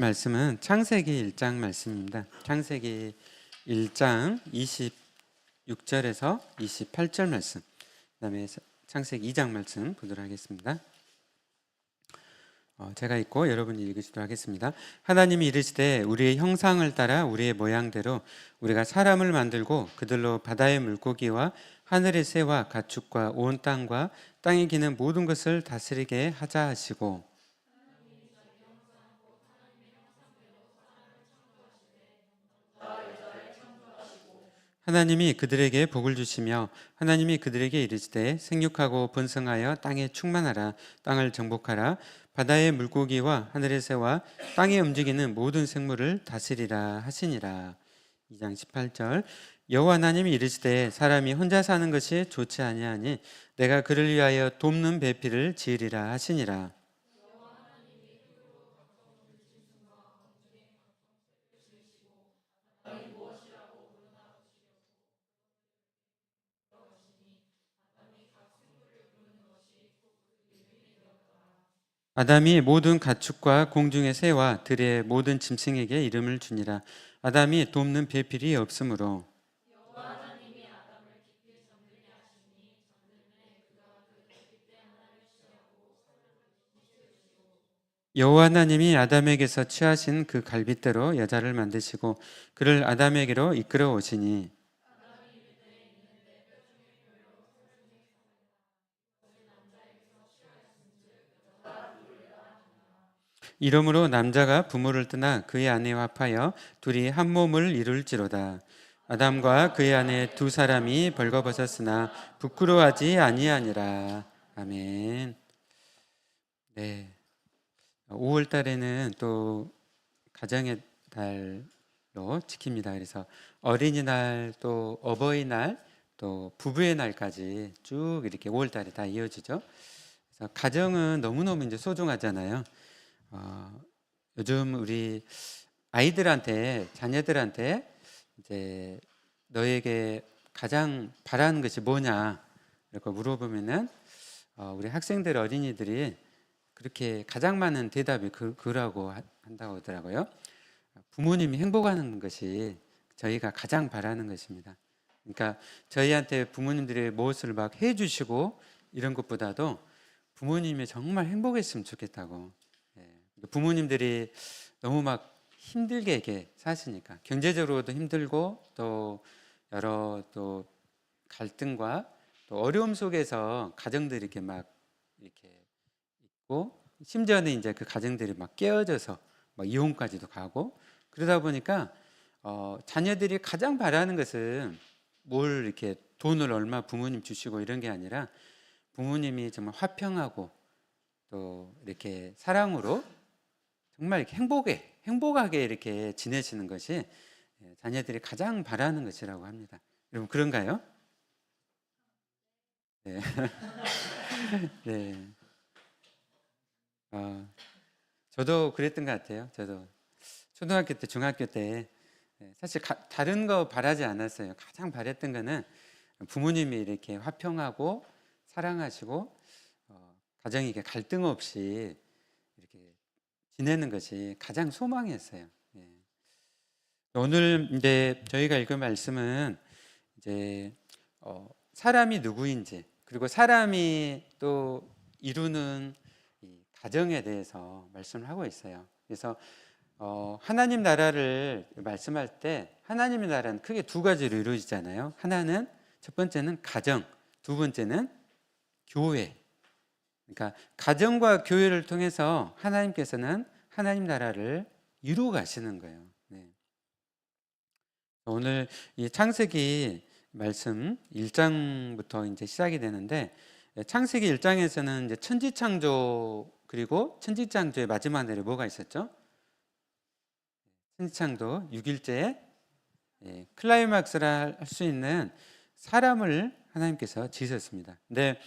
말씀은 창세기 1장 말씀입니다. 창세기 1장 26절에서 28절 말씀, 그다음에 창세기 2장 말씀 보도록 하겠습니다. 제가 읽고 여러분이 읽으시도록 하겠습니다. 하나님이 이르시되 우리의 형상을 따라 우리의 모양대로 우리가 사람을 만들고 그들로 바다의 물고기와 하늘의 새와 가축과 온 땅과 땅에 기는 모든 것을 다스리게 하자 하시고, 하나님이 그들에게 복을 주시며 하나님이 그들에게 이르시되 생육하고 번성하여 땅에 충만하라. 땅을 정복하라. 바다의 물고기와 하늘의 새와 땅에 움직이는 모든 생물을 다스리라 하시니라. 2장 18절. 여호와 하나님이 이르시되 사람이 혼자 사는 것이 좋지 아니하니 내가 그를 위하여 돕는 배필을 지으리라 하시니라. 아담이 모든 가축과 공중의 새와 들의 모든 짐승에게 이름을 주니라. 아담이 돕는 배필이 없으므로. 여호와 하나님이 아담에게서 취하신 그 갈빗대로 여자를 만드시고 그를 아담에게로 이끌어 오시니, 이러므로 남자가 부모를 떠나 그의 아내와 합하여 둘이 한 몸을 이룰지로다. 아담과 그의 아내 두 사람이 벌거벗었으나 부끄러워하지 아니하니라. 아멘. 네. 5월 달에는 또 가정의 달로 지킵니다. 그래서 어린이날, 또 어버이날, 또 부부의 날까지 쭉 이렇게 5월 달에 다 이어지죠. 그래서 가정은 너무너무 이제 소중하잖아요. 요즘 우리 아이들한테, 자녀들한테 이제 너에게 가장 바라는 것이 뭐냐 이렇게 물어보면은 우리 학생들, 어린이들이 그렇게 가장 많은 대답이 그라고 한다고 하더라고요. 부모님이 행복하는 것이 저희가 가장 바라는 것입니다. 그러니까 저희한테 부모님들이 무엇을 막 해주시고 이런 것보다도 부모님이 정말 행복했으면 좋겠다고. 부모님들이 너무 막 힘들게 이렇게 사시니까 경제적으로도 힘들고 또 여러 또 갈등과 또 어려움 속에서 가정들이 이렇게 막 이렇게 있고, 심지어는 이제 그 가정들이 막 깨어져서 막 이혼까지도 가고, 그러다 보니까 자녀들이 가장 바라는 것은 뭘 이렇게 돈을 얼마 부모님 주시고 이런 게 아니라 부모님이 정말 화평하고 또 이렇게 사랑으로 정말 이렇게 행복하게 이렇게 지내시는 것이 자녀들이 가장 바라는 것이라고 합니다. 여러분 그런가요? 네. 네. 저도 그랬던 것 같아요. 저도 초등학교 때, 중학교 때 사실 다른 거 바라지 않았어요. 가장 바랬던 거는 부모님이 이렇게 화평하고 사랑하시고 가정이 이렇게 갈등 없이 이렇게 지내는 것이 가장 소망이었어요. 오늘 이제 저희가 읽은 말씀은 이제 사람이 누구인지, 그리고 사람이 또 이루는 이 가정에 대해서 말씀을 하고 있어요. 그래서 하나님 나라를 말씀할 때 하나님의 나라는 크게 두 가지로 이루어지잖아요. 하나는, 첫 번째는 가정, 두 번째는 교회. 그러니까 가정과 교회를 통해서 하나님께서는 하나님 나라를 이루어 가시는 거예요. 네. 오늘 이 창세기 말씀 1장부터 이제 시작이 되는데, 창세기 1장에서는 이제 천지창조, 그리고 천지창조의 마지막 날에 뭐가 있었죠? 천지창조 6일째에 클라이막스를 할 수 있는 사람을 하나님께서 지으셨습니다. 근데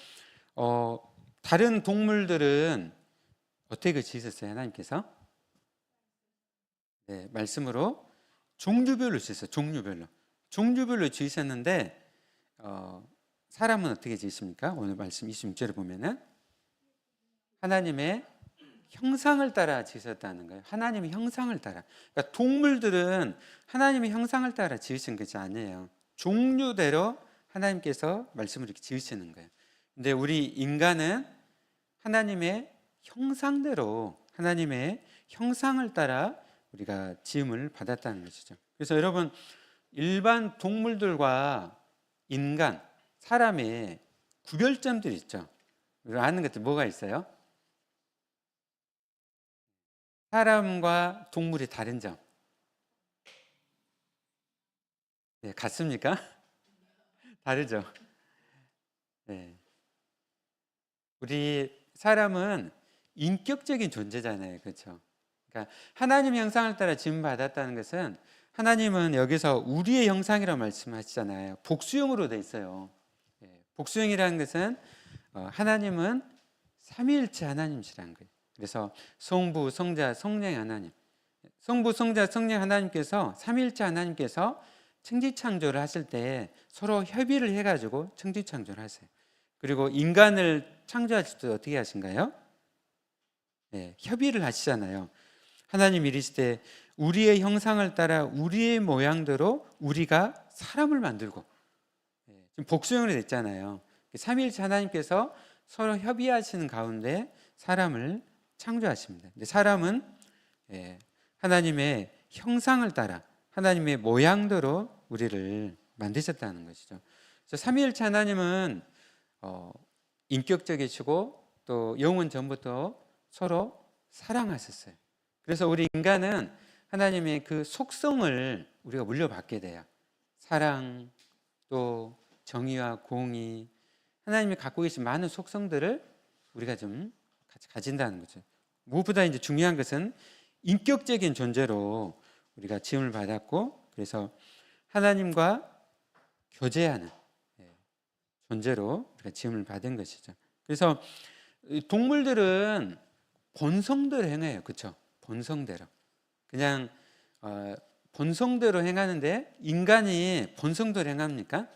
다른 동물들은 어떻게 지으셨어요? 하나님께서 말씀으로 종류별로 지으셨어요. 종류별로 지으셨는데 사람은 어떻게 지으십니까? 오늘 말씀 26절에 보면은 하나님의 형상을 따라 지으셨다는 거예요. 하나님의 형상을 따라. 그러니까 동물들은 하나님의 형상을 따라 지으신 것이 아니에요. 종류대로 하나님께서 말씀을 이렇게 지으시는 거예요. 근데 우리 인간은 하나님의 형상대로, 하나님의 형상을 따라 우리가 지음을 받았다는 것이죠. 그래서 여러분, 일반 동물들과 인간, 사람의 구별점들이 있죠. 아는 것들 뭐가 있어요? 사람과 동물이 다른 점. 네, 같습니까? 다르죠. 네. 우리 사람은 인격적인 존재잖아요. 그렇죠? 그러니까 하나님의 형상을 따라 지음 받았다는 것은, 하나님은 여기서 우리의 형상이라고 말씀하시잖아요. 복수형으로 돼 있어요. 복수형이라는 것은 하나님은 삼위일체 하나님이시라는 거예요. 그래서 성부, 성자, 성령의 하나님, 성부, 성자, 성령 하나님께서, 삼위일체 하나님께서 천지창조를 하실 때 서로 협의를 해가지고 천지창조를 하세요. 그리고 인간을 창조하실 때 어떻게 하신가요? 네, 협의를 하시잖아요. 하나님 이르시되 우리의 형상을 따라 우리의 모양대로 우리가 사람을 만들고, 지금 복수형으로 됐잖아요. 삼위일체 하나님께서 서로 협의하시는 가운데 사람을 창조하십니다. 근데 사람은 하나님의 형상을 따라 하나님의 모양대로 우리를 만드셨다는 것이죠. 그래서 삼위일체 하나님은 인격적이시고 또 영원 전부터 서로 사랑하셨어요. 그래서 우리 인간은 하나님의 그 속성을 우리가 물려받게 돼요. 사랑, 또 정의와 공의, 하나님이 갖고 계신 많은 속성들을 우리가 좀 같이 가진다는 거죠. 무엇보다 이제 중요한 것은 인격적인 존재로 우리가 지음을 받았고, 그래서 하나님과 교제하는 존재로 우리가 지음을 받은 것이죠. 그래서 동물들은 본성대로 행해요. 그렇죠? 본성대로. 그냥 본성대로 행하는데, 인간이 본성대로 행합니까?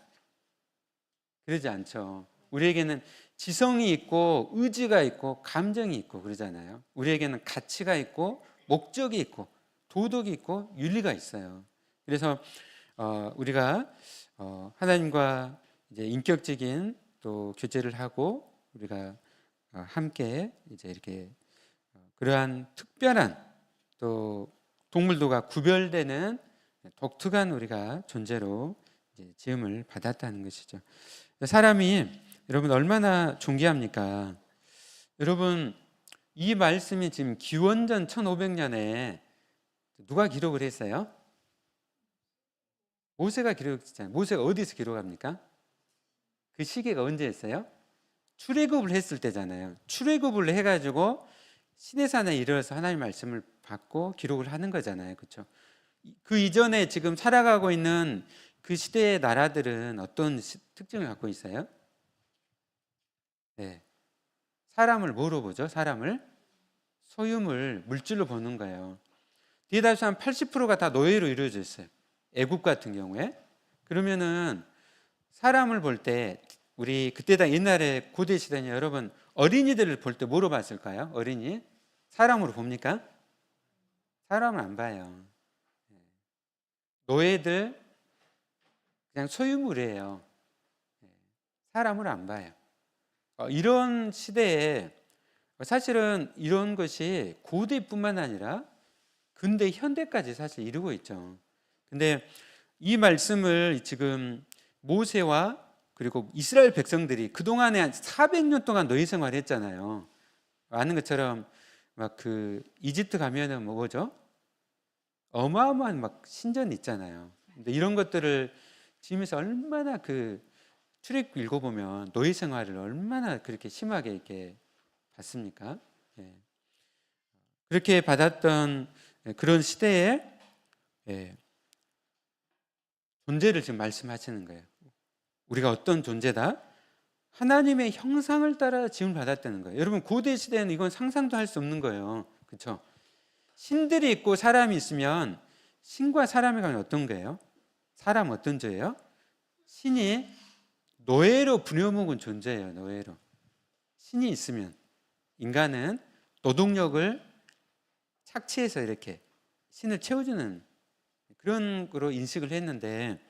그러지 않죠. 우리에게는 지성이 있고 의지가 있고 감정이 있고 그러잖아요. 우리에게는 가치가 있고 목적이 있고 도덕이 있고 윤리가 있어요. 그래서 우리가 하나님과 이제 인격적인 또 교제를 하고 우리가 함께 이제 이렇게 그러한 특별한, 또 동물들과 구별되는 독특한 우리가 존재로 이제 지음을 받았다는 것이죠. 사람이 여러분 얼마나 존귀합니까? 여러분, 이 말씀이 지금 기원전 1500년에 누가 기록을 했어요? 모세가 기록했잖아요. 모세가 어디서 기록합니까? 그 시기가 언제였어요? 출애굽을 했을 때잖아요. 출애굽을 해가지고 시내산에 이르러서 하나님의 말씀을 받고 기록을 하는 거잖아요. 그렇죠? 그 이전에 지금 살아가고 있는 그 시대의 나라들은 어떤 특징을 갖고 있어요? 네. 사람을 뭐로 보죠? 사람을 소유물, 물질로 보는 거예요. 대다수 한 80%가 다 노예로 이루어져 있어요. 애국 같은 경우에. 그러면은 사람을 볼 때, 우리 그때 다 옛날에 고대 시대는 여러분 어린이들을 볼 때 뭐로 봤을까요? 어린이 사람으로 봅니까? 사람을 안 봐요. 노예들 그냥 소유물이에요. 사람을 안 봐요. 이런 시대에 사실은 이런 것이 고대뿐만 아니라 근대 현대까지 사실 이루고 있죠. 근데 이 말씀을 지금 모세와 그리고 이스라엘 백성들이 그동안에 한 400년 동안 노예 생활했잖아요. 아는 것처럼 막 그 이집트 가면은 뭐죠? 어마어마한 막 신전 있잖아요. 근데 이런 것들을 지면서 얼마나 그 출애굽 읽어보면 노예 생활을 얼마나 그렇게 심하게 이렇게 받습니까? 그렇게 받았던 그런 시대에 존재를 지금 말씀하시는 거예요. 우리가 어떤 존재다? 하나님의 형상을 따라 지음을 받았다는 거예요. 여러분 고대 시대에는 이건 상상도 할 수 없는 거예요. 그렇죠? 신들이 있고 사람이 있으면 신과 사람이 가면 어떤 거예요? 사람 어떤 죄예요? 신이 노예로 부려먹은 존재예요. 노예로. 신이 있으면 인간은 노동력을 착취해서 이렇게 신을 채워주는 그런 거로 인식을 했는데,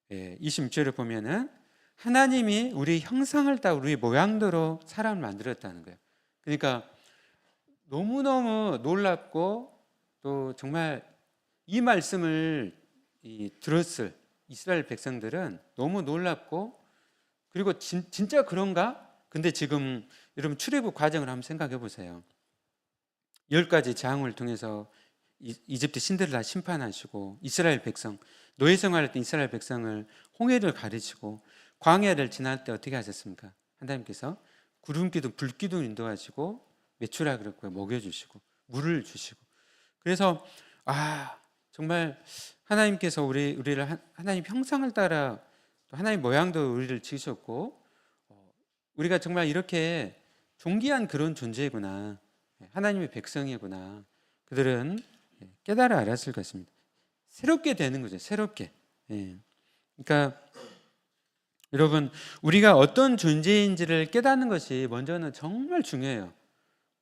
26절을 보면은 하나님이 우리 형상을 따라 우리 모양대로 사람을 만들었다는 거예요. 그러니까 너무너무 놀랍고, 또 정말 이 말씀을 들었을 이스라엘 백성들은 너무 놀랍고, 그리고 진짜 그런가? 근데 지금 여러분 출애굽 과정을 한번 생각해 보세요. 10가지 재앙을 통해서 이집트 신들을 다 심판하시고, 이스라엘 백성 노예 생활할 때 이스라엘 백성을 홍해를 가르치고, 광야를 지날 때 어떻게 하셨습니까? 하나님께서 구름 기둥 불 기둥 인도하시고 메추라 그랬고요, 먹여주시고 물을 주시고. 그래서 정말 하나님께서 우리를 하나님 형상을 따라 또 하나님 모양도 우리를 지으셨고, 우리가 정말 이렇게 존귀한 그런 존재구나, 하나님의 백성이구나, 그들은 깨달아 알았을 것입니다. 새롭게 되는 거죠, 새롭게. 그러니까 여러분, 우리가 어떤 존재인지를 깨닫는 것이 먼저는 정말 중요해요.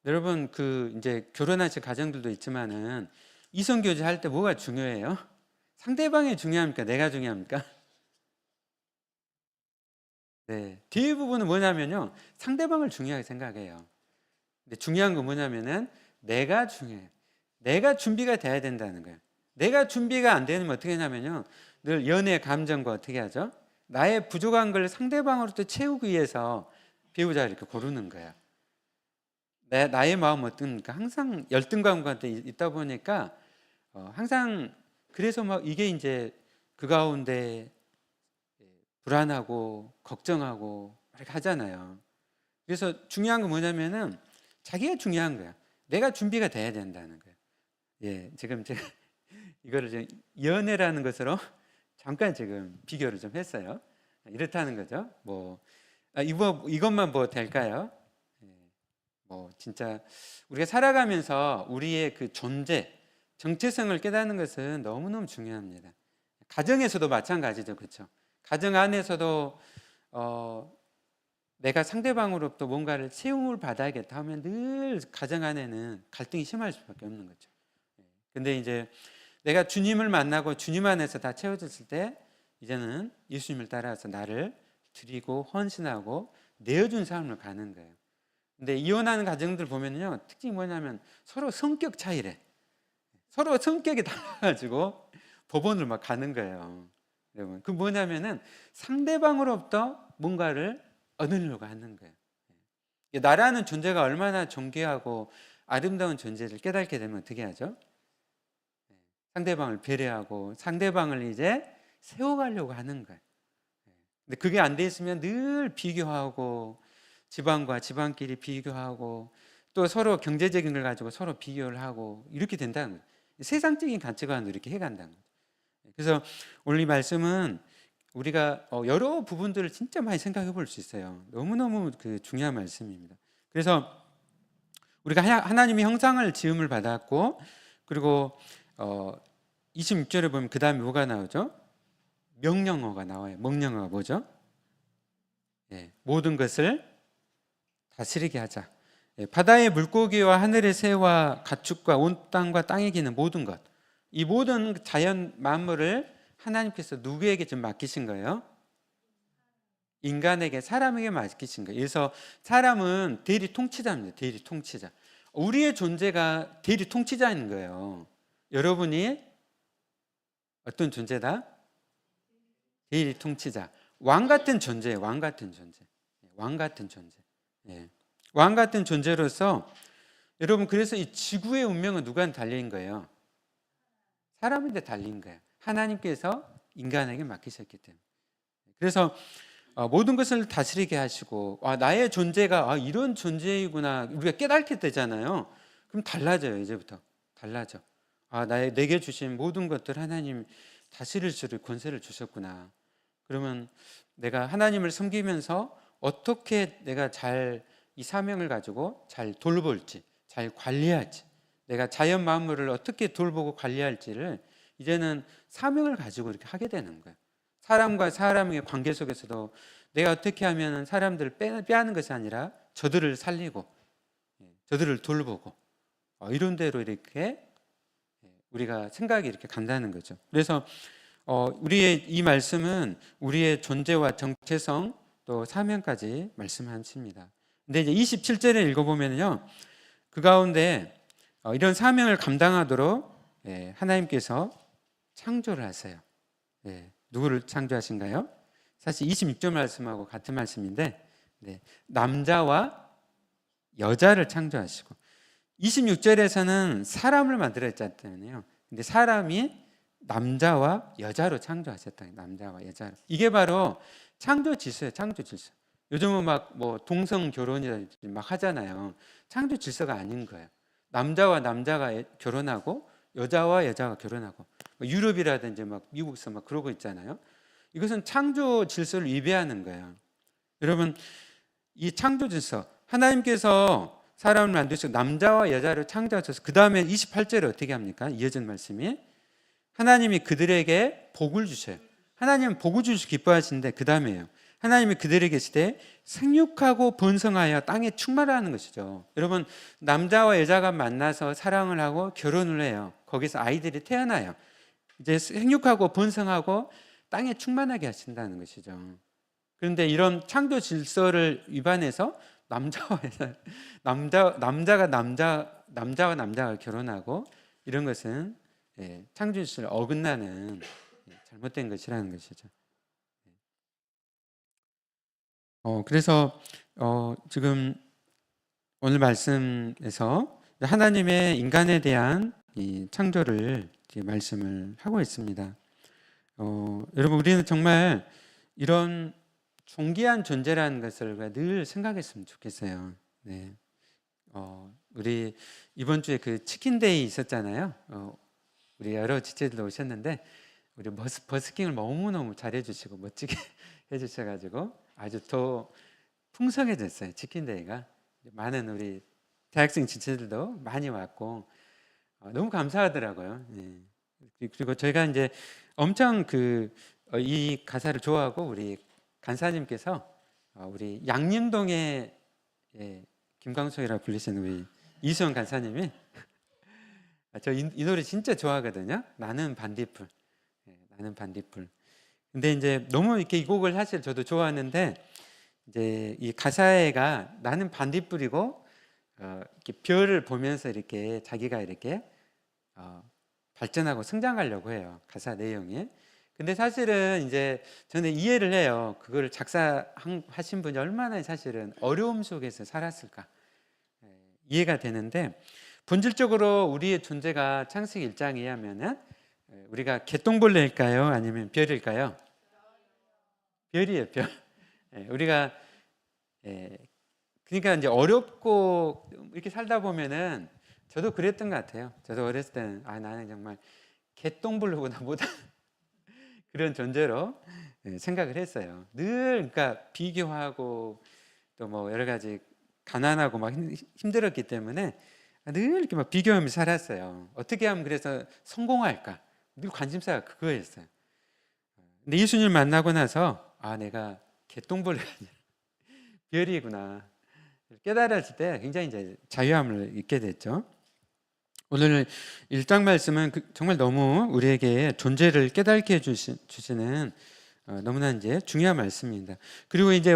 여러분, 이제 결혼하실 가정들도 있지만은 이성교제 할 때 뭐가 중요해요? 상대방이 중요합니까? 내가 중요합니까? 네, 대부분은 뭐냐면요, 상대방을 중요하게 생각해요. 근데 중요한 건 뭐냐면은 내가 중요해요. 내가 준비가 돼야 된다는 거예요. 내가 준비가 안 되면 어떻게 하냐면요, 늘 연애 감정과 어떻게 하죠? 나의 부족한 걸 상대방으로부터 채우기 위해서 배우자를 이렇게 고르는 거야. 나의 마음 어떤가 항상 열등감과 있다 보니까 항상, 그래서 막 이게 이제 그 가운데 불안하고 걱정하고 이렇게 하잖아요. 그래서 중요한 건 뭐냐면은 자기가 중요한 거야. 내가 준비가 돼야 된다는 거야. 지금 제가 이거를 좀 연애라는 것으로 잠깐 지금 비교를 좀 했어요. 이렇다는 거죠. 이것만 될까요? 진짜 우리가 살아가면서 우리의 그 존재, 정체성을 깨닫는 것은 너무너무 중요합니다. 가정에서도 마찬가지죠, 그렇죠? 가정 안에서도 내가 상대방으로부터 뭔가를 채움을 받아야겠다 하면 늘 가정 안에는 갈등이 심할 수밖에 없는 거죠. 근데 이제 내가 주님을 만나고 주님 안에서 다 채워졌을 때, 이제는 예수님을 따라서 나를 드리고 헌신하고 내어준 삶을 가는 거예요. 근데 이혼하는 가정들 보면요, 특징이 뭐냐면 서로 성격 차이래. 서로 성격이 달라가지고 법원을 막 가는 거예요. 여러분, 그 뭐냐면은 상대방으로부터 뭔가를 얻으려고 하는 거예요. 나라는 존재가 얼마나 존귀하고 아름다운 존재를 깨닫게 되면 어떻게 하죠? 상대방을 배려하고 상대방을 이제 세워가려고 하는 거예요. 근데 그게 안 돼 있으면 늘 비교하고, 지방과 지방끼리 비교하고, 또 서로 경제적인 걸 가지고 서로 비교를 하고, 이렇게 된다는 거예요. 세상적인 가치관으로 이렇게 해간다는 거예요. 그래서 오늘 이 말씀은 우리가 여러 부분들을 진짜 많이 생각해 볼 수 있어요. 너무너무 중요한 말씀입니다. 그래서 우리가 하나님의 형상을 지음을 받았고, 그리고 26절에 보면 그 다음에 뭐가 나오죠? 명령어가 나와요. 명령어가 뭐죠? 모든 것을 다스리게 하자. 바다의 물고기와 하늘의 새와 가축과 온 땅과 땅에 기는 모든 것, 이 모든 자연 만물을 하나님께서 누구에게 좀 맡기신 거예요? 인간에게, 사람에게 맡기신 거예요. 그래서 사람은 대리 통치자입니다. 대리 통치자. 우리의 존재가 대리 통치자인 거예요. 여러분이 어떤 존재다? 대리 통치자. 왕 같은 존재예요. 왕 같은 존재. 왕 같은 존재. 왕 같은 존재로서, 여러분, 그래서 이 지구의 운명은 누구한테 달린 거예요? 사람한테 달린 거예요. 하나님께서 인간에게 맡기셨기 때문에. 그래서 모든 것을 다스리게 하시고, 나의 존재가 이런 존재이구나 우리가 깨닫게 되잖아요. 그럼 달라져요. 이제부터 달라져. 내게 주신 모든 것들 하나님 다스릴 수 권세를 주셨구나. 그러면 내가 하나님을 섬기면서 어떻게 내가 잘 이 사명을 가지고 잘 돌볼지, 잘 관리할지, 내가 자연 만물을 어떻게 돌보고 관리할지를 이제는 사명을 가지고 이렇게 하게 되는 거예요. 사람과 사람의 관계 속에서도 내가 어떻게 하면 사람들을 빼앗는 것이 아니라 저들을 살리고, 저들을 돌보고 이런 대로 이렇게 우리가 생각이 이렇게 간다는 거죠. 그래서 우리의 이 말씀은 우리의 존재와 정체성 또 사명까지 말씀하십니다. 근데 이제 27절에 읽어보면요, 그 가운데 이런 사명을 감당하도록 하나님께서 창조를 하세요. 누구를 창조하신가요? 사실 26절 말씀하고 같은 말씀인데 남자와 여자를 창조하시고 26절에서는 사람을 만들었잖아요. 근데 사람이 남자와 여자로 창조하셨다. 남자와 여자로. 이게 바로 창조 질서예요. 창조 질서. 요즘은 막 뭐 동성 결혼이라든지 막 하잖아요. 창조 질서가 아닌 거예요. 남자와 남자가 결혼하고 여자와 여자가 결혼하고 유럽이라든지 막 미국에서 막 그러고 있잖아요. 이것은 창조 질서를 위배하는 거예요. 여러분, 이 창조 질서, 하나님께서 사람을 만드시고 남자와 여자를 창조하셔서 그 다음에 28절에 어떻게 합니까? 이어진 말씀이 하나님이 그들에게 복을 주셔요. 하나님은 복을 주시고 기뻐하시는데 그 다음에요, 하나님이 그들에게 계시되 생육하고 번성하여 땅에 충만하는 것이죠. 여러분, 남자와 여자가 만나서 사랑을 하고 결혼을 해요. 거기서 아이들이 태어나요. 이제 생육하고 번성하고 땅에 충만하게 하신다는 것이죠. 그런데 이런 창조 질서를 위반해서 남자와 남자가 결혼하고 이런 것은 창조 질서를 어긋나는 잘못된 것이라는 것이죠. 그래서 지금 오늘 말씀에서 하나님의 인간에 대한 이 창조를 말씀을 하고 있습니다. 여러분, 우리는 정말 이런 존귀한 존재라는 것을 늘 생각했으면 좋겠어요. 우리 이번 주에 그 치킨데이 있었잖아요. 우리 여러 지체들 오셨는데 우리 버스킹을 너무너무 잘해주시고 멋지게 해주셔가지고 아주 더 풍성해졌어요. 치킨데이가. 많은 우리 대학생 지체들도 많이 왔고 너무 감사하더라고요. 그리고 저희가 이제 엄청 이 가사를 좋아하고 우리 간사님께서 우리 양림동의 김광석이라고 불리시는 우리 이수영 간사님이 저 이 노래 진짜 좋아하거든요. 나는 반딧불. 나는 반딧불. 근데 이제 너무 이렇게 이 곡을 사실 저도 좋아하는데 이제 이 가사가 나는 반딧불이고 이렇게 별을 보면서 이렇게 자기가 이렇게 발전하고 성장하려고 해요. 가사 내용이. 근데 사실은 이제 저는 이해를 해요. 그걸 작사하신 분이 얼마나 사실은 어려움 속에서 살았을까 이해가 되는데, 본질적으로 우리의 존재가 창세기 1장에 의하면은 우리가 개똥벌레일까요? 아니면 별일까요? 별이에요, 별. 우리가 그러니까 이제 어렵고 이렇게 살다 보면은 저도 그랬던 것 같아요. 저도 어렸을 때는 나는 정말 개똥벌레보다 못한 그런 존재로 생각을 했어요. 늘 그러니까 비교하고 또 뭐 여러 가지 가난하고 막 힘들었기 때문에 늘 이렇게 막 비교하면서 살았어요. 어떻게 하면 그래서 성공할까? 늘 관심사가 그거였어요. 근데 예수님을 만나고 나서 내가 개똥벌레가 아니라 별이구나 깨달았을 때 굉장히 이제 자유함을 잊게 됐죠. 오늘 1장 말씀은 정말 너무 우리에게 존재를 깨닫게 해주시는 너무나 이제 중요한 말씀입니다. 그리고 이제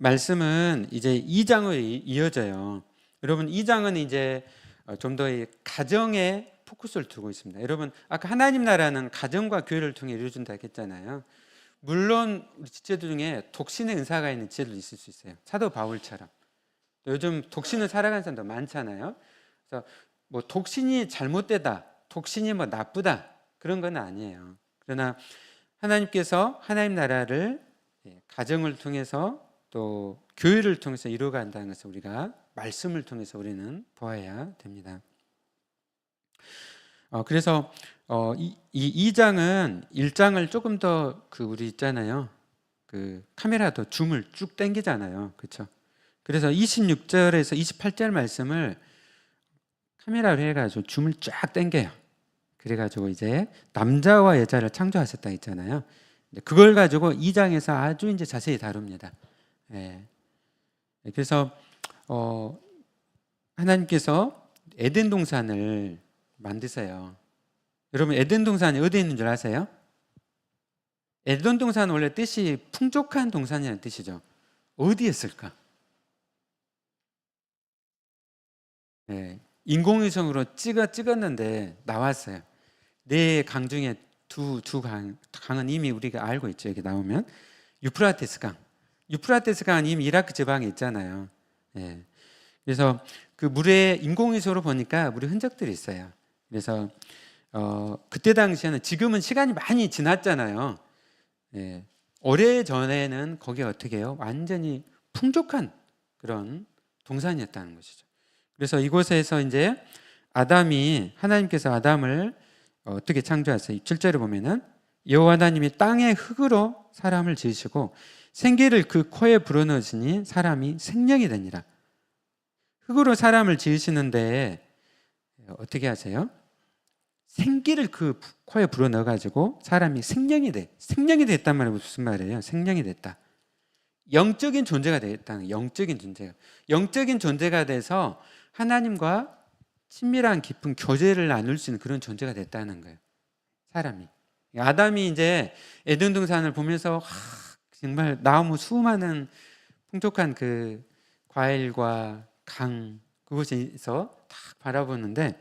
말씀은 이제 2장으로 이어져요. 여러분, 2장은 이제 좀 더 가정에 포커스를 두고 있습니다. 여러분, 아까 하나님 나라는 가정과 교회를 통해 이루어진다 했잖아요. 물론 우리 지체들 중에 독신의 은사가 있는 지체도 있을 수 있어요. 사도 바울처럼. 요즘 독신을 살아가는 사람도 많잖아요. 그래서 뭐 독신이 잘못되다, 독신이 뭐 나쁘다 그런 건 아니에요. 그러나 하나님께서 하나님 나라를 가정을 통해서 또 교회를 통해서 이루어간다는 것을 우리가 말씀을 통해서 우리는 보아야 됩니다. 그래서 이 2장은 1장을 조금 더 우리 있잖아요. 카메라도 줌을 쭉 당기잖아요. 그렇죠? 그래서 26절에서 28절 말씀을 카메라로 해가지고 줌을 쫙 당겨요. 그래가지고 이제 남자와 여자를 창조하셨다 했잖아요. 그걸 가지고 2장에서 아주 이제 자세히 다룹니다. 그래서 하나님께서 에덴 동산을 만드세요. 여러분 에덴 동산이 어디에 있는 줄 아세요? 에덴 동산은 원래 뜻이 풍족한 동산이라는 뜻이죠. 어디에 있을까? 네, 인공위성으로 찍었는데 나왔어요. 네 강 중에 두 강은 이미 우리가 알고 있죠. 여기 나오면 유프라테스 강. 유프라테스 강은 이미 이라크 지방에 있잖아요. 네. 그래서 그 물에 인공위성으로 보니까 물의 흔적들이 있어요. 그래서 그때 당시에는, 지금은 시간이 많이 지났잖아요. 예, 오래 전에는 거기가 어떻게 해요? 완전히 풍족한 그런 동산이었다는 것이죠. 그래서 이곳에서 이제 하나님께서 아담을 어떻게 창조하세요? 7절에 보면은 여호와 하나님이 땅의 흙으로 사람을 지으시고 생기를 그 코에 불어넣으시니 사람이 생명이 되니라. 흙으로 사람을 지으시는데 어떻게 하세요? 생기를 그 코에 불어넣어 가지고 사람이 생명이 됐단 말은 무슨 말이에요? 생명이 됐다. 영적인 존재가 됐다는, 영적인 존재가 돼서 하나님과 친밀한 깊은 교제를 나눌 수 있는 그런 존재가 됐다는 거예요. 사람이. 아담이 이제 에덴 동산을 보면서 정말 나무 수많은 풍족한 그 과일과 강, 그곳에서 딱 바라보는데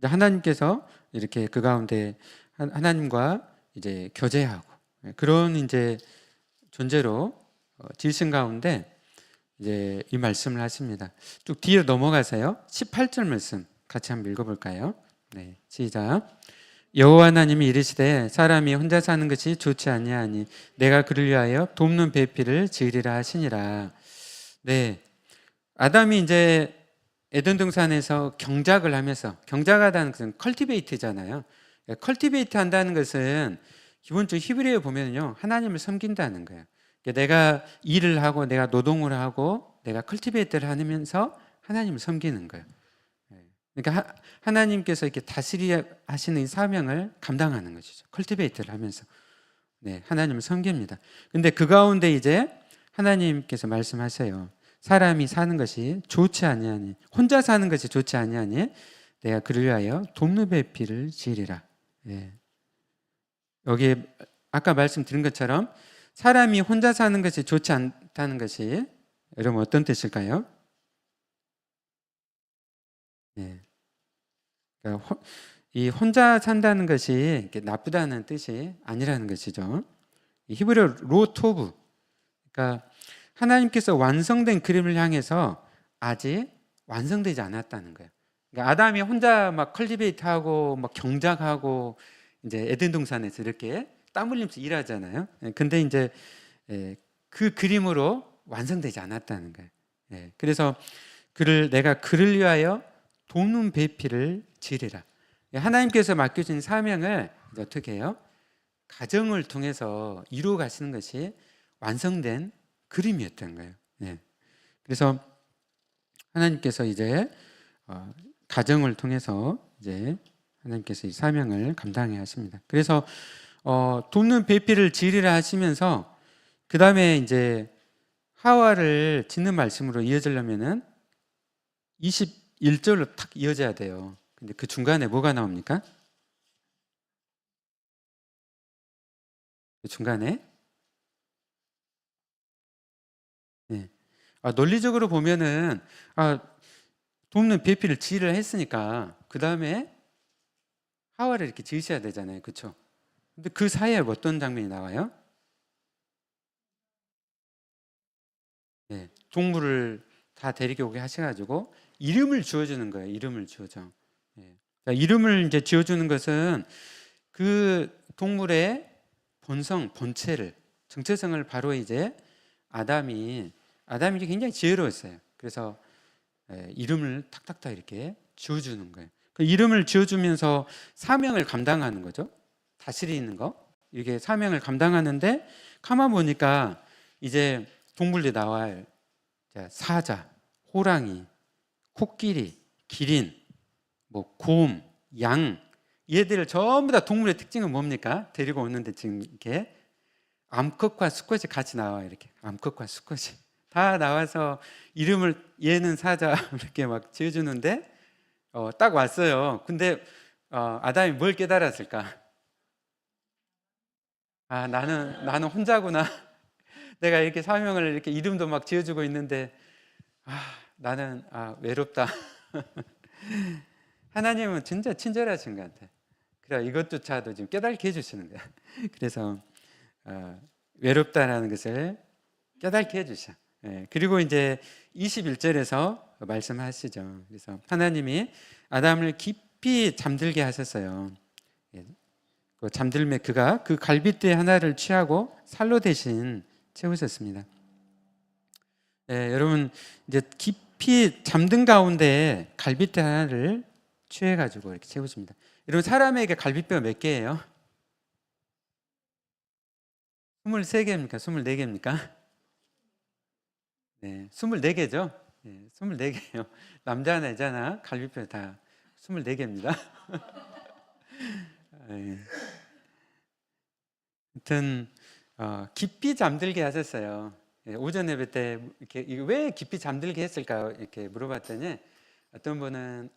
하나님께서 이렇게 그 가운데 하나님과 이제 교제하고 그런 이제 존재로 지으신 가운데 이제 이 말씀을 하십니다. 쭉 뒤로 넘어가세요. 18절 말씀 같이 한번 읽어볼까요? 네, 시작. 여호와 하나님이 이르시되 사람이 혼자 사는 것이 좋지 아니하니 내가 그를 위하여 돕는 배필을 지으리라 하시니라. 네, 아담이 이제 에덴 동산에서 경작을 하면서, 경작하다는 것은 컬티베이트잖아요. 컬티베이트 한다는 것은 기본적으로 히브리어에 보면요, 하나님을 섬긴다는 거예요. 내가 일을 하고 내가 노동을 하고 내가 컬티베이트를 하면서 하나님을 섬기는 거예요. 그러니까 하나님께서 이렇게 다스리 하시는 이 사명을 감당하는 것이죠. 컬티베이트를 하면서 하나님을 섬깁니다. 근데 그 가운데 이제 하나님께서 말씀하세요. 사람이 사는 것이 좋지 아니하니, 혼자 사는 것이 좋지 아니하니 내가 그를 위하여 돕는 배필을 지으리라. 여기 아까 말씀드린 것처럼 사람이 혼자 사는 것이 좋지 않다는 것이 여러분 어떤 뜻일까요? 그러니까 이 혼자 산다는 것이 나쁘다는 뜻이 아니라는 것이죠. 히브리어 로토브, 그러니까 하나님께서 완성된 그림을 향해서 아직 완성되지 않았다는 거예요. 그러니까 아담이 혼자 막 컬티베이트하고 막 경작하고 이제 에덴 동산에서 이렇게 땀 흘리면서 일하잖아요. 근데 이제 그 그림으로 완성되지 않았다는 거예요. 그래서 내가 그를 위하여 돕는 배필을 지으리라. 하나님께서 맡겨진 사명을 어떻게 해요? 가정을 통해서 이루어 가시는 것이 완성된 그림이었던 거예요. 그래서 하나님께서 이제 가정을 통해서 이제 하나님께서 이 사명을 감당해 하십니다. 그래서 돕는 배필을 지으리라 하시면서 그 다음에 이제 하와를 짓는 말씀으로 이어지려면은 21절로 탁 이어져야 돼요. 근데 그 중간에 뭐가 나옵니까? 그 중간에 논리적으로 보면은 돕는 배필을 지으려 했으니까 그 다음에 하와를 이렇게 지으셔야 되잖아요, 그렇죠? 근데 그 사이에 어떤 장면이 나와요? 동물을 다 데리고 오게 하셔가지고 이름을 지어주는 거예요. 이름을 지어줘. 이름을 이제 지어주는 것은 그 동물의 본체를, 정체성을 바로 이제 아담이 굉장히 지혜로웠어요. 그래서 이름을 탁탁탁 이렇게 지어주는 거예요. 그 이름을 지어주면서 사명을 감당하는 거죠. 다스리는 거. 이게 사명을 감당하는데 가만 보니까 이제 동물들이 나와요. 사자, 호랑이, 코끼리, 기린, 곰, 양, 얘들을 전부 다 동물의 특징은 뭡니까? 데리고 오는데 지금 이렇게 암컷과 수컷이 같이 나와요. 이렇게 암컷과 수컷이 다 나와서 이름을 얘는 사자 이렇게 막 지어주는데 딱 왔어요. 근데 아담이 뭘 깨달았을까? 아, 나는 혼자구나. 내가 이렇게 사명을 이렇게 이름도 막 지어주고 있는데 나는 외롭다. 하나님은 진짜 친절하신 것 같아. 그래 이것조차도 지금 깨닫게 해주시는 거야. 그래서 외롭다라는 것을 깨닫게 해주셔. 예, 그리고 이제 21절에서 말씀하시죠. 그래서 하나님이 아담을 깊이 잠들게 하셨어요. 예, 그 잠들매 그가 그 갈빗대 하나를 취하고 살로 대신 채우셨습니다. 예, 여러분 이제 깊이 잠든 가운데 갈빗대 하나를 취해가지고 이렇게 채우십니다. 여러분 사람에게 갈빗뼈 몇 개예요? 23개입니까? 24개입니까? 네, 24개죠? 네, 24개예요. 남자나 여자나 갈비뼈 다 24개입니다. 네. 하여튼 깊이 잠들게 하셨어요. 예, 오전 예배 때 이렇게 왜 깊이 잠들게 했을까 이렇게 물어봤더니 어떤 분은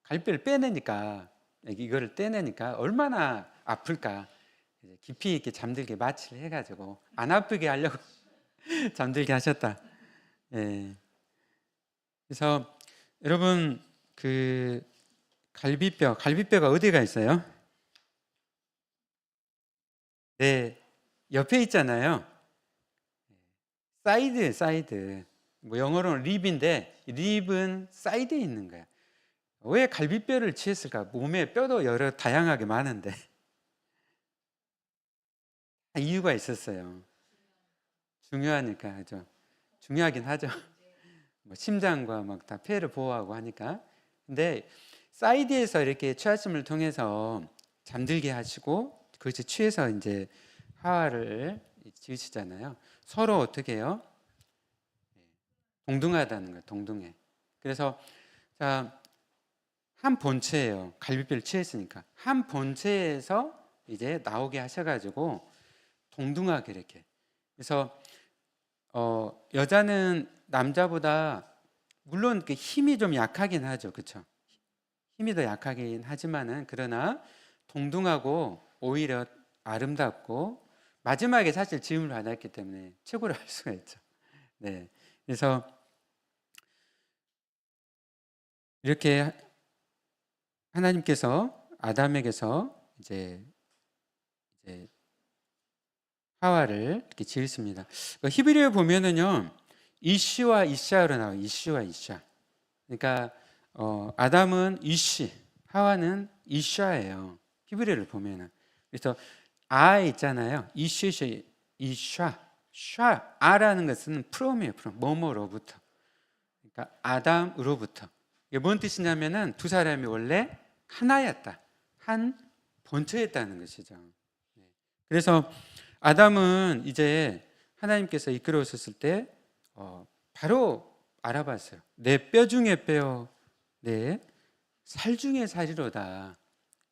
갈비뼈를 빼내니까 이거를 떼내니까 얼마나 아플까 깊이 이렇게 잠들게 마취를 해가지고 안 아프게 하려고 잠들게 하셨다. 예. 그래서 여러분 그 갈비뼈가 어디가 있어요? 네, 옆에 있잖아요. 사이드. 뭐 영어로는 립인데 립은 사이드에 있는 거야. 왜 갈비뼈를 취했을까? 몸에 뼈도 여러 다양하게 많은데 이유가 있었어요. 중요하니까 하죠. 중요하긴 하죠. 뭐 심장과 막 다 폐를 보호하고 하니까. 근데 사이드에서 이렇게 취하심을 통해서 잠들게 하시고 그것이 취해서 이제 하와를 지으시잖아요. 서로 어떻게 해요? 동등하다는 거예요. 동등해. 그래서 자, 한 본체예요. 갈비뼈를 취했으니까 한 본체에서 이제 나오게 하셔가지고 동등하게 이렇게. 그래서 여자는 남자보다 물론 그 힘이 좀 약하긴 하죠, 그렇죠? 힘이 더 약하긴 하지만은 그러나 동등하고 오히려 아름답고 마지막에 사실 지음을 받았기 때문에 최고로 할 수가 있죠. 네, 그래서 이렇게 하나님께서 아담에게서 이제 하와를 이렇게 지으십니다. 히브리어 보면은요 이쉬와 이샤로 나와요. 이쉬와 이샤. 그러니까 아담은 이쉬, 하와는 이샤예요. 히브리어를 보면은. 그래서 아 있잖아요. 이쉬, 이샤, 샤. 아라는 것은 프롬이에요. 프롬. 뭐뭐로부터. 그러니까 아담으로부터. 이게 뭔 뜻이냐면은 두 사람이 원래 하나였다. 한 본체였다는 것이죠. 그래서 아담은 이제 하나님께서 이끌어 오셨을 때 바로 알아봤어요. 내 뼈 중에 뼈, 내 살 중에 살이로다.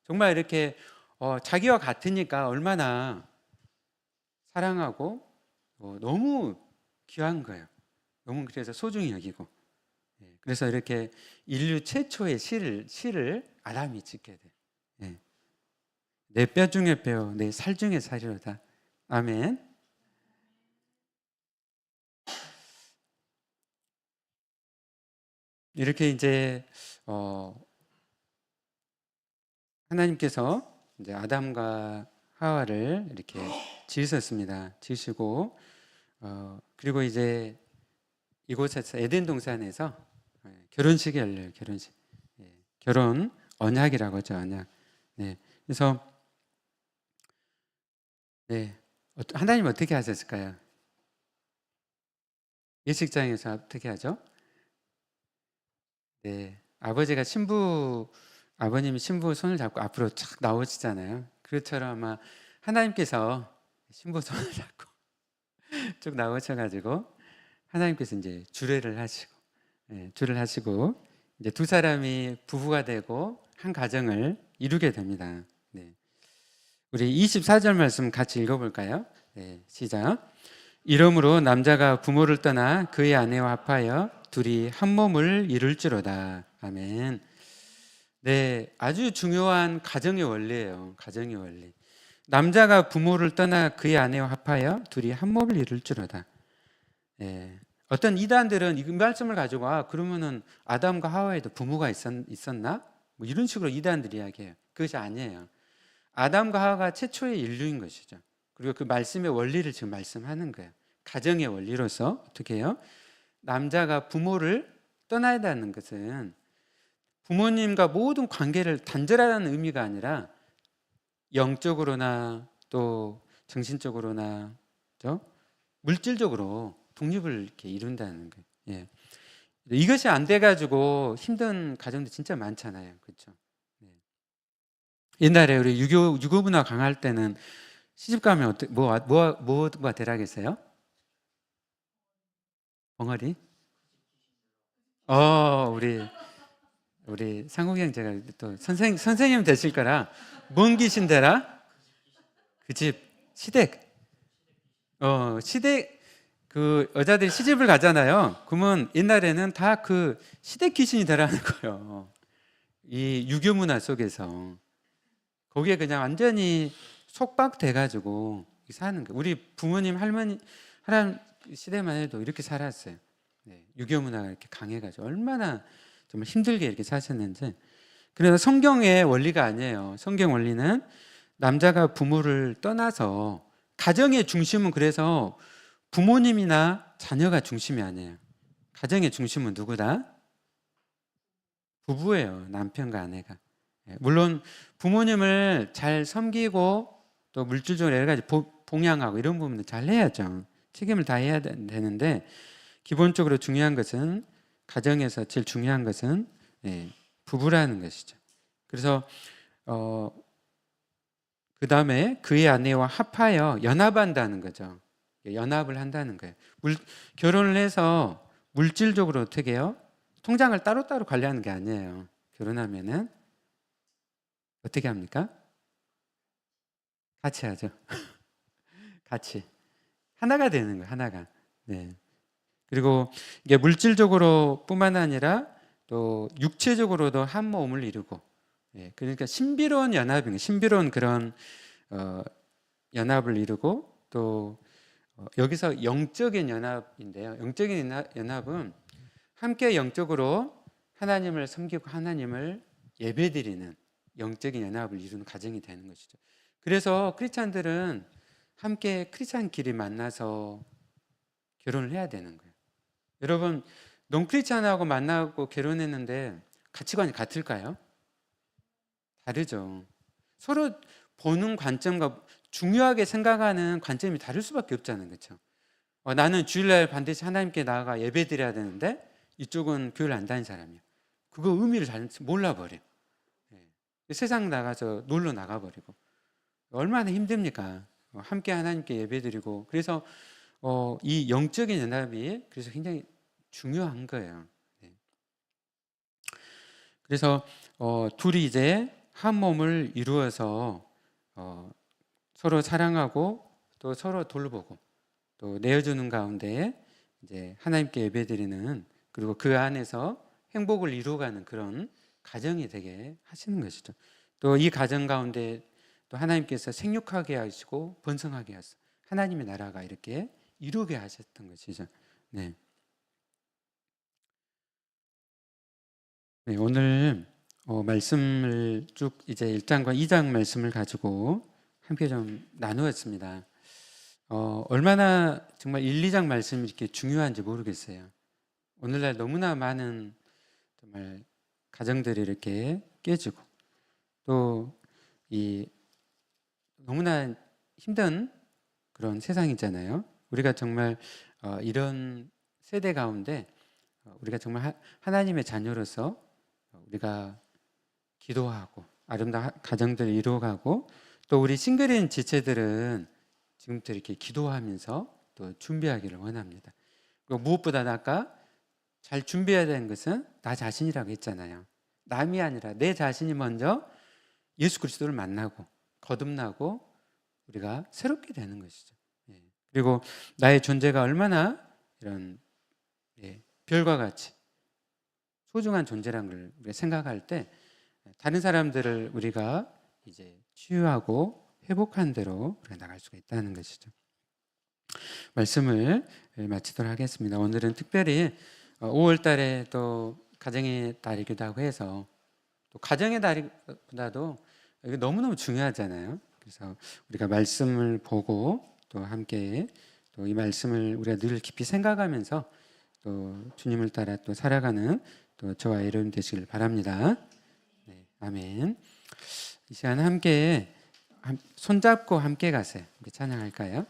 정말 이렇게 자기와 같으니까 얼마나 사랑하고 너무 귀한 거예요. 너무 그래서 소중히 여기고. 그래서 이렇게 인류 최초의 시를 아담이 짓게 돼. 내 뼈 중에 뼈, 내 살 중에 살이로다. 아멘. 이렇게 이제 하나님께서 이제 아담과 하와를 이렇게 지으셨습니다. 지으시고 그리고 이제 이곳에서 에덴 동산에서 결혼식이 열려요. 결혼식. 결혼 언약이라고 하죠. 언약. 네. 그래서 하나님 어떻게 하셨을까요? 예식장에서 어떻게 하죠? 네, 아버님이 신부 손을 잡고 앞으로 착 나오시잖아요. 그것처럼 아마 하나님께서 신부 손을 잡고 쭉 나오셔가지고 하나님께서 이제 주례를 하시고 이제 두 사람이 부부가 되고 한 가정을 이루게 됩니다. 네. 우리 24절 말씀 같이 읽어볼까요? 네, 시작. 이러므로 남자가 부모를 떠나 그의 아내와 합하여 둘이 한 몸을 이룰지로다. 아멘. 네, 아주 중요한 가정의 원리예요. 가정의 원리. 남자가 부모를 떠나 그의 아내와 합하여 둘이 한 몸을 이룰지로다. 예. 어떤 이단들은 이 말씀을 가지고 그러면은 아담과 하와에도 부모가 있었나? 뭐 이런 식으로 이단들이 이야기해요. 그것이 아니에요. 아담과 하와가 최초의 인류인 것이죠. 그리고 그 말씀의 원리를 지금 말씀하는 거예요. 가정의 원리로서 어떻게 해요? 남자가 부모를 떠나야 한다는 것은 부모님과 모든 관계를 단절하라는 의미가 아니라 영적으로나 또 정신적으로나 물질적으로 독립을 이렇게 이룬다는 거예요. 예. 이것이 안 돼가지고 힘든 가정도 진짜 많잖아요. 그렇죠? 옛날에 우리 유교 문화 강할 때는 시집 가면 뭐가 되라겠어요? 벙어리? 우리 상욱이 형제가 또 선생님 되실 거라 뭔 귀신 되라? 그 집 시댁. 시댁 그 여자들이 시집을 가잖아요. 그러면 옛날에는 다 그 시댁 귀신이 되라는 거예요. 이 유교 문화 속에서 거기에 그냥 완전히 속박돼가지고 사는 거예요. 우리 부모님 할머니 하람 시대만 해도 이렇게 살았어요. 네, 유교 문화가 이렇게 강해가지고 얼마나 정말 힘들게 이렇게 사셨는지. 그래서 성경의 원리가 아니에요. 성경 원리는 남자가 부모를 떠나서 가정의 중심은 그래서 부모님이나 자녀가 중심이 아니에요. 가정의 중심은 누구다? 부부예요. 남편과 아내가. 물론 부모님을 잘 섬기고 또 물질적으로 여러 가지 봉양하고 이런 부분도 잘 해야죠. 책임을 다해야 되는데 기본적으로 중요한 것은 가정에서 제일 중요한 것은 부부라는 것이죠. 그래서 그 다음에 그의 아내와 합하여 연합한다는 거죠. 연합을 한다는 거예요. 결혼을 해서 물질적으로 어떻게 해요? 통장을 따로따로 관리하는 게 아니에요. 결혼하면은 어떻게 합니까? 같이 하죠. 같이 하나가 되는 거예요. 하나가. 네. 그리고 이게 물질적으로 뿐만 아니라 또 육체적으로도 한 몸을 이루고, 그러니까 신비로운 연합인 거예요. 신비로운 그런 연합을 이루고 또 여기서 영적인 연합인데요. 영적인 연합은 함께 영적으로 하나님을 섬기고 하나님을 예배드리는 영적인 연합을 이루는 과정이 되는 것이죠. 그래서 크리스찬들은 함께 크리스찬끼리 만나서 결혼을 해야 되는 거예요. 여러분, 논크리스찬하고 만나고 결혼했는데 가치관이 같을까요? 다르죠. 서로 보는 관점과 중요하게 생각하는 관점이 다를 수밖에 없잖아요. 그렇죠? 나는 주일날 반드시 하나님께 나아가 예배드려야 되는데 이쪽은 교회를 안 다니는 사람이야. 그거 의미를 잘 몰라버려. 세상 나가서 놀러 나가버리고 얼마나 힘듭니까? 함께 하나님께 예배드리고 그래서 이 영적인 연합이 그래서 굉장히 중요한 거예요. 그래서 둘이 이제 한 몸을 이루어서 서로 사랑하고 또 서로 돌보고 또 내어주는 가운데 이제 하나님께 예배드리는 그리고 그 안에서 행복을 이루어가는 그런 가정이 되게 하시는 것이죠. 또 이 가정 가운데 또 하나님께서 생육하게 하시고 번성하게 하시고 하나님의 나라가 이렇게 이루게 하셨던 것이죠. 네. 네, 오늘 말씀을 쭉 이제 1장과 2장 말씀을 가지고 함께 좀 나누었습니다. 얼마나 정말 1, 2장 말씀이 이렇게 중요한지 모르겠어요. 오늘날 너무나 많은 정말 가정들이 이렇게 깨지고 또 이 너무나 힘든 그런 세상이잖아요. 우리가 정말 이런 세대 가운데 우리가 정말 하나님의 자녀로서 우리가 기도하고 아름다운 가정들을 이루어가고 또 우리 싱글인 지체들은 지금부터 이렇게 기도하면서 또 준비하기를 원합니다. 그리고 무엇보다 아까 잘 준비해야 되는 것은 나 자신이라고 했잖아요. 남이 아니라 내 자신이 먼저 예수 그리스도를 만나고 거듭나고 우리가 새롭게 되는 것이죠. 그리고 나의 존재가 얼마나 이런 별과 같이 소중한 존재라는 걸 우리가 생각할 때 다른 사람들을 우리가 이제 치유하고 회복한 대로 우리가 나갈 수가 있다는 것이죠. 말씀을 마치도록 하겠습니다. 오늘은 특별히 5월 달에 또 가정의 달이기도 하고 해서 또 가정의 달보다도 이게 너무너무 중요하잖아요. 그래서 우리가 말씀을 보고 또 함께 또 이 말씀을 우리가 늘 깊이 생각하면서 또 주님을 따라 또 살아가는 또 저와 여러분 되시길 바랍니다. 네, 아멘. 이 시간 함께 손잡고 함께 가세요. 우리 찬양할까요?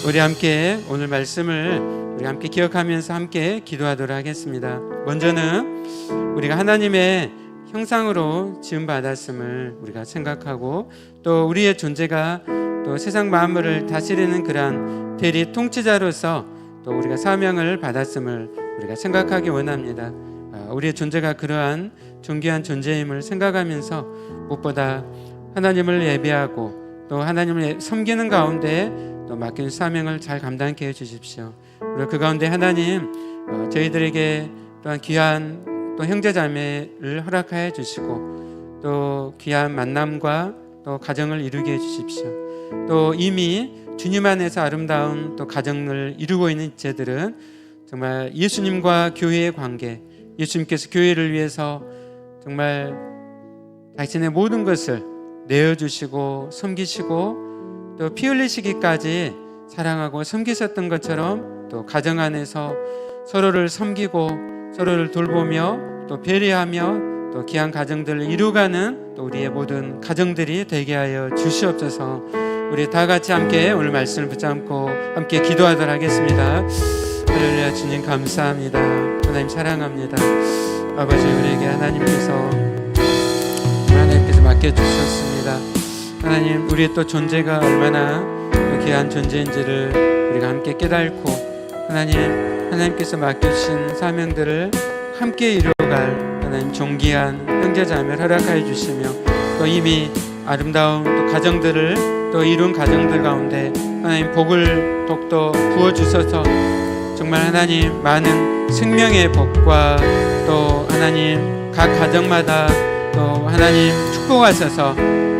우리 함께 오늘 말씀을 우리 함께 기억하면서 함께 기도하도록 하겠습니다. 먼저는 우리가 하나님의 형상으로 지음 받았음을 우리가 생각하고 또 우리의 존재가 또 세상 만물을 다스리는 그러한 대리 통치자로서 또 우리가 사명을 받았음을 우리가 생각하기 원합니다. 우리의 존재가 그러한 존귀한 존재임을 생각하면서 무엇보다 하나님을 예배하고 또 하나님을 섬기는 가운데 또 맡긴 사명을 잘 감당케 해주십시오. 그리고 그 가운데 하나님 저희들에게 또한 귀한 또 형제자매를 허락하여 주시고 또 귀한 만남과 또 가정을 이루게 해주십시오. 또 이미 주님 안에서 아름다운 또 가정을 이루고 있는 이제들은 정말 예수님과 교회의 관계, 예수님께서 교회를 위해서 정말 당신의 모든 것을 내어주시고 섬기시고 또 피 흘리시기까지 사랑하고 섬기셨던 것처럼 또 가정 안에서 서로를 섬기고 서로를 돌보며 또 배려하며 또 귀한 가정들을 이루어가는 또 우리의 모든 가정들이 되게 하여 주시옵소서. 우리 다 같이 함께 오늘 말씀을 붙잡고 함께 기도하도록 하겠습니다. 할렐루야. 주님 감사합니다. 하나님 사랑합니다. 아버지 우리에게 하나님께서 맡겨주셨습니다. 하나님 우리의 또 존재가 얼마나 귀한 존재인지를 우리가 함께 깨닫고 하나님께서 맡겨주신 사명들을 함께 이루어갈 하나님 존귀한 형제자매를 허락하여 주시며 또 이미 아름다운 또 가정들을 또 이룬 가정들 가운데 하나님 복을 독도 부어주셔서 정말 하나님 많은 생명의 복과 또 하나님 각 가정마다 또 하나님 축복하셔서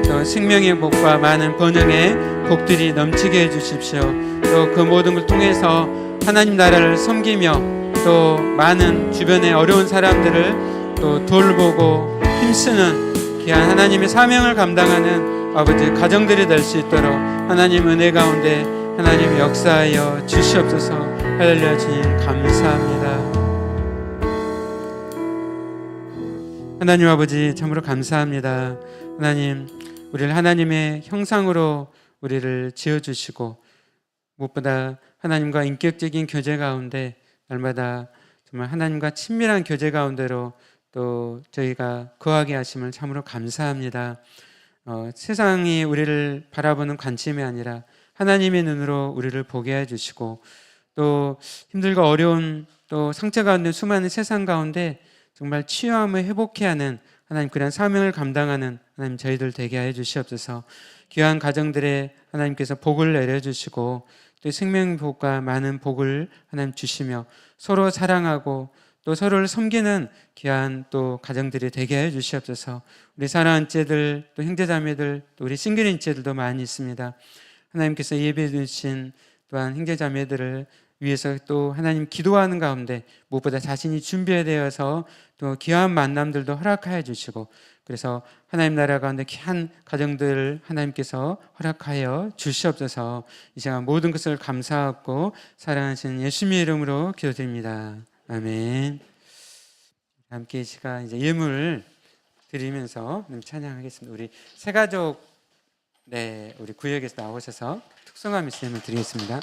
또 생명의 복과 많은 번영의 복들이 넘치게 해주십시오. 또 그 모든 걸 통해서 하나님 나라를 섬기며 또 많은 주변의 어려운 사람들을 또 돌보고 힘쓰는 귀한 하나님의 사명을 감당하는 아버지 가정들이 될 수 있도록 하나님 은혜 가운데 하나님 역사하여 주시옵소서. 할렐루야. 주님 감사합니다. 하나님 아버지 참으로 감사합니다. 하나님, 우리를 하나님의 형상으로 우리를 지어주시고 무엇보다 하나님과 인격적인 교제 가운데 날마다 정말 하나님과 친밀한 교제 가운데로 또 저희가 거하게 하심을 참으로 감사합니다. 세상이 우리를 바라보는 관점이 아니라 하나님의 눈으로 우리를 보게 해주시고 또 힘들고 어려운 또 상처가 있는 수많은 세상 가운데 정말 치유함을 회복케 하는 하나님 그런 사명을 감당하는 하나님 저희들 되게 하여 주시옵소서. 귀한 가정들에 하나님께서 복을 내려주시고 또 생명복과 많은 복을 하나님 주시며 서로 사랑하고 또 서로를 섬기는 귀한 또 가정들이 되게 해 주시옵소서. 우리 사랑하는 째들 또 형제자매들 또 우리 싱글인 째들도 많이 있습니다. 하나님께서 예배해 주신 또한 형제자매들을 위해서 또 하나님 기도하는 가운데 무엇보다 자신이 준비되어서 또 귀한 만남들도 허락하여 주시고 그래서 하나님 나라 가운데 귀한 가정들을 하나님께서 허락하여 주시옵소서. 이 시간 모든 것을 감사하고 사랑하시는 예수님의 이름으로 기도드립니다. 아멘. 함께 이 시간 이제 예물 드리면서 찬양하겠습니다. 우리 새 가족 우리 구역에서 나오셔서 특성화 말씀을 드리겠습니다.